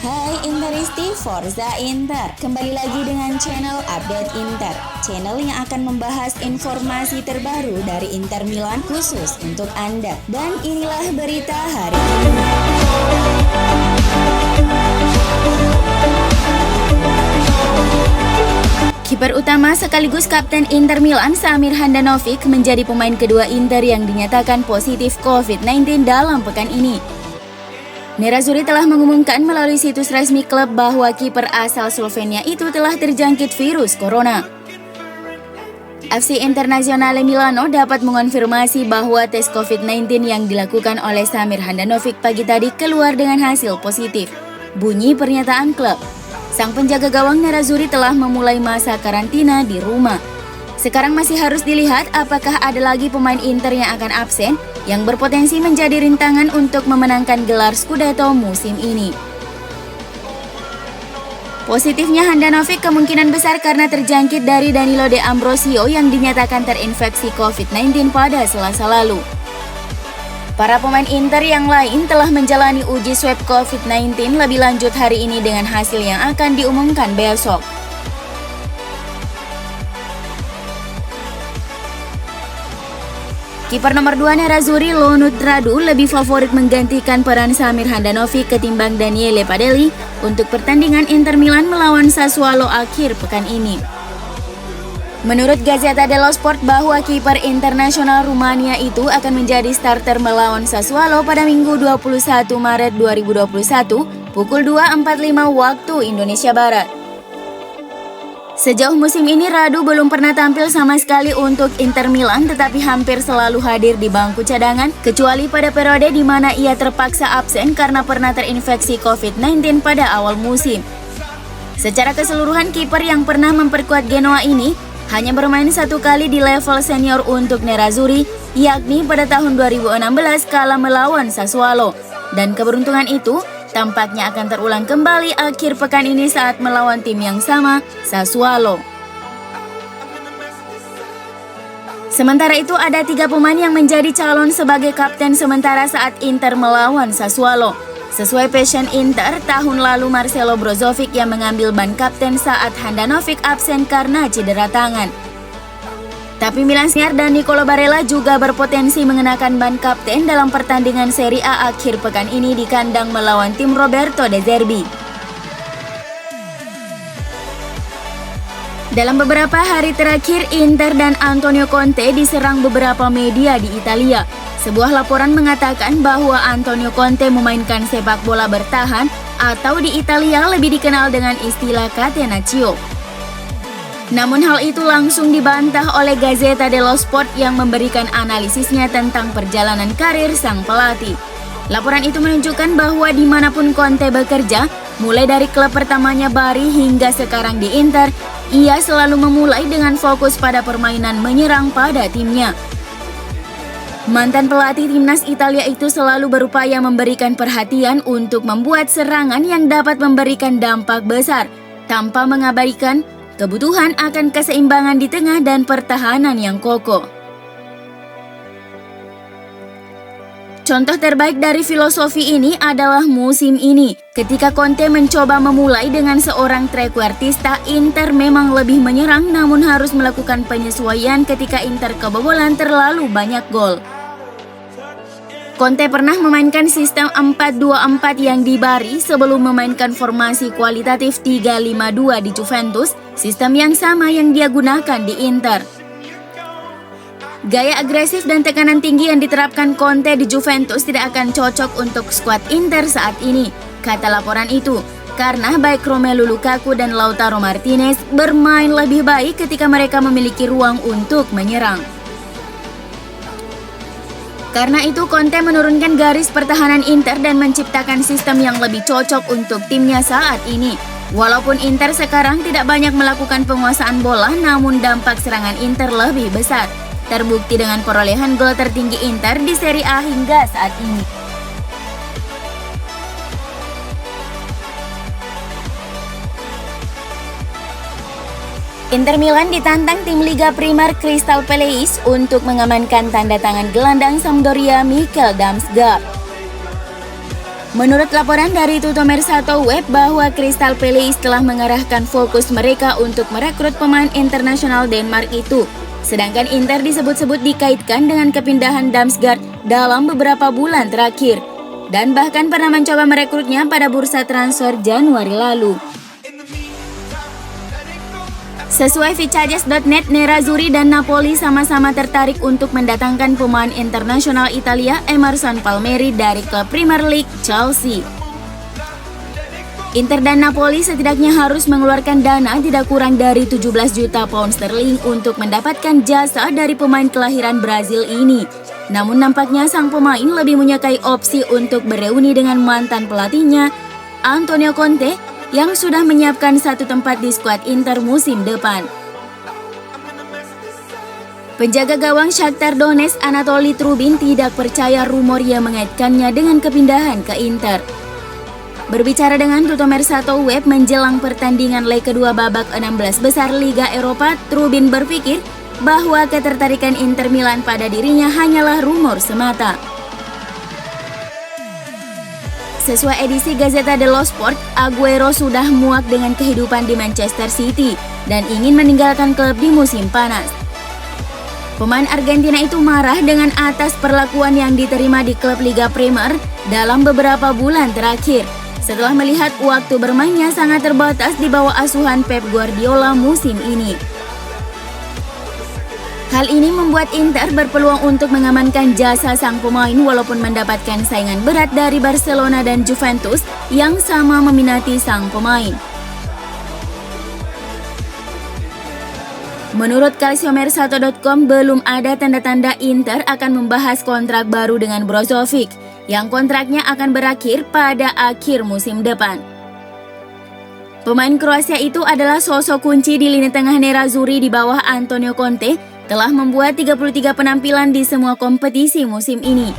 Hai Interisti, Forza Inter. Kembali lagi dengan channel Update Inter, channel yang akan membahas informasi terbaru dari Inter Milan khusus untuk Anda. Dan inilah berita hari ini. Kiper utama sekaligus kapten Inter Milan, Samir Handanovic, menjadi pemain kedua Inter yang dinyatakan positif COVID-19 dalam pekan ini. Nerazzurri telah mengumumkan melalui situs resmi klub bahwa kiper asal Slovenia itu telah terjangkit virus corona. FC Internazionale Milano dapat mengonfirmasi bahwa tes COVID-19 yang dilakukan oleh Samir Handanovic pagi tadi keluar dengan hasil positif. Bunyi pernyataan klub. Sang penjaga gawang Nerazzurri telah memulai masa karantina di rumah. Sekarang masih harus dilihat apakah ada lagi pemain Inter yang akan absen yang berpotensi menjadi rintangan untuk memenangkan gelar Scudetto musim ini. Positifnya Handanovic kemungkinan besar karena terjangkit dari Danilo De Ambrosio yang dinyatakan terinfeksi COVID-19 pada Selasa lalu. Para pemain Inter yang lain telah menjalani uji swab COVID-19 lebih lanjut hari ini dengan hasil yang akan diumumkan besok. Kiper nomor 2 Nerazzurri, Lonut Radu, lebih favorit menggantikan peran Samir Handanovic ketimbang Daniele Padelli untuk pertandingan Inter Milan melawan Sassuolo akhir pekan ini. Menurut Gazzetta dello Sport bahwa kiper internasional Rumania itu akan menjadi starter melawan Sassuolo pada Minggu 21 Maret 2021 pukul 2.45 waktu Indonesia Barat. Sejauh musim ini Radu belum pernah tampil sama sekali untuk Inter Milan tetapi hampir selalu hadir di bangku cadangan kecuali pada periode di mana ia terpaksa absen karena pernah terinfeksi COVID-19 pada awal musim. Secara keseluruhan kiper yang pernah memperkuat Genoa ini hanya bermain satu kali di level senior untuk Nerazzurri, yakni pada tahun 2016 kala melawan Sassuolo. Dan keberuntungan itu tampaknya akan terulang kembali akhir pekan ini saat melawan tim yang sama, Sassuolo. Sementara itu ada 3 pemain yang menjadi calon sebagai kapten sementara saat Inter melawan Sassuolo. Sesuai passion Inter, tahun lalu Marcelo Brozovic yang mengambil ban kapten saat Handanovic absen karena cedera tangan. Tapi Milan Skriniar dan Nicolo Barella juga berpotensi mengenakan ban kapten dalam pertandingan Serie A akhir pekan ini di kandang melawan tim Roberto De Zerbi. Dalam beberapa hari terakhir, Inter dan Antonio Conte diserang beberapa media di Italia. Sebuah laporan mengatakan bahwa Antonio Conte memainkan sepak bola bertahan atau di Italia lebih dikenal dengan istilah catenaccio. Namun hal itu langsung dibantah oleh Gazzetta dello Sport yang memberikan analisisnya tentang perjalanan karir sang pelatih. Laporan itu menunjukkan bahwa dimanapun Conte bekerja, mulai dari klub pertamanya Bari hingga sekarang di Inter, ia selalu memulai dengan fokus pada permainan menyerang pada timnya. Mantan pelatih timnas Italia itu selalu berupaya memberikan perhatian untuk membuat serangan yang dapat memberikan dampak besar, tanpa mengabaikan kebutuhan akan keseimbangan di tengah dan pertahanan yang kokoh. Contoh terbaik dari filosofi ini adalah musim ini. Ketika Conte mencoba memulai dengan seorang trequartista, Inter memang lebih menyerang namun harus melakukan penyesuaian ketika Inter kebobolan terlalu banyak gol. Conte pernah memainkan sistem 4-2-4 yang di Bari sebelum memainkan formasi kualitatif 3-5-2 di Juventus, sistem yang sama yang dia gunakan di Inter. Gaya agresif dan tekanan tinggi yang diterapkan Conte di Juventus tidak akan cocok untuk skuad Inter saat ini, kata laporan itu, karena baik Romelu Lukaku dan Lautaro Martinez bermain lebih baik ketika mereka memiliki ruang untuk menyerang. Karena itu Conte menurunkan garis pertahanan Inter dan menciptakan sistem yang lebih cocok untuk timnya saat ini. Walaupun Inter sekarang tidak banyak melakukan penguasaan bola, namun dampak serangan Inter lebih besar. Terbukti dengan perolehan gol tertinggi Inter di Serie A hingga saat ini. Inter Milan ditantang tim Liga Primer Crystal Palace untuk mengamankan tanda tangan gelandang Sampdoria Mikkel Damsgaard. Menurut laporan dari Tuttomercato Web bahwa Crystal Palace telah mengarahkan fokus mereka untuk merekrut pemain internasional Denmark itu. Sedangkan Inter disebut-sebut dikaitkan dengan kepindahan Damsgaard dalam beberapa bulan terakhir. Dan bahkan pernah mencoba merekrutnya pada bursa transfer Januari lalu. Sesuai Vicajes.net, Nerazzurri dan Napoli sama-sama tertarik untuk mendatangkan pemain internasional Italia Emerson Palmieri dari klub Premier League Chelsea. Inter dan Napoli setidaknya harus mengeluarkan dana tidak kurang dari 17 juta pound sterling untuk mendapatkan jasa dari pemain kelahiran Brazil ini. Namun nampaknya sang pemain lebih menyukai opsi untuk bereuni dengan mantan pelatihnya, Antonio Conte, yang sudah menyiapkan satu tempat di skuad Inter musim depan. Penjaga gawang Shakhtar Donetsk Anatoly Trubin tidak percaya rumor yang mengaitkannya dengan kepindahan ke Inter. Berbicara dengan Tuttomercato Web menjelang pertandingan leg kedua babak 16 besar Liga Eropa, Trubin berpikir bahwa ketertarikan Inter Milan pada dirinya hanyalah rumor semata. Sesuai edisi Gazzetta dello Sport, Agüero sudah muak dengan kehidupan di Manchester City dan ingin meninggalkan klub di musim panas. Pemain Argentina itu marah dengan atas perlakuan yang diterima di klub Liga Premier dalam beberapa bulan terakhir, setelah melihat waktu bermainnya sangat terbatas di bawah asuhan Pep Guardiola musim ini. Hal ini membuat Inter berpeluang untuk mengamankan jasa sang pemain walaupun mendapatkan saingan berat dari Barcelona dan Juventus yang sama meminati sang pemain. Menurut Calciomercato.com, belum ada tanda-tanda Inter akan membahas kontrak baru dengan Brozovic, yang kontraknya akan berakhir pada akhir musim depan. Pemain Kroasia itu adalah sosok kunci di lini tengah Nerazzurri di bawah Antonio Conte, telah membuat 33 penampilan di semua kompetisi musim ini.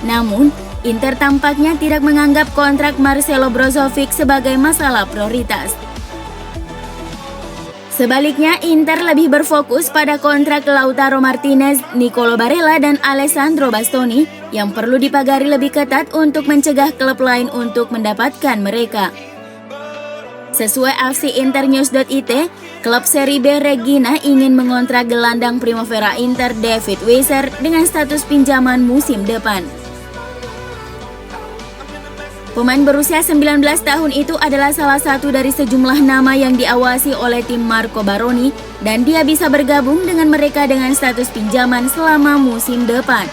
Namun, Inter tampaknya tidak menganggap kontrak Marcelo Brozovic sebagai masalah prioritas. Sebaliknya, Inter lebih berfokus pada kontrak Lautaro Martinez, Nicolo Barella, dan Alessandro Bastoni yang perlu dipagari lebih ketat untuk mencegah klub lain untuk mendapatkan mereka. Sesuai FC Internews.it, klub Serie B Reggina ingin mengontrak gelandang Primavera Inter David Wieser dengan status pinjaman musim depan. Pemain berusia 19 tahun itu adalah salah satu dari sejumlah nama yang diawasi oleh tim Marco Baroni dan dia bisa bergabung dengan mereka dengan status pinjaman selama musim depan.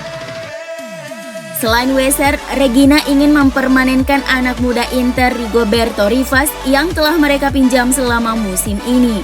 Selain Wieser, Reggina ingin mempermanenkan anak muda Inter Rigoberto Rivas yang telah mereka pinjam selama musim ini.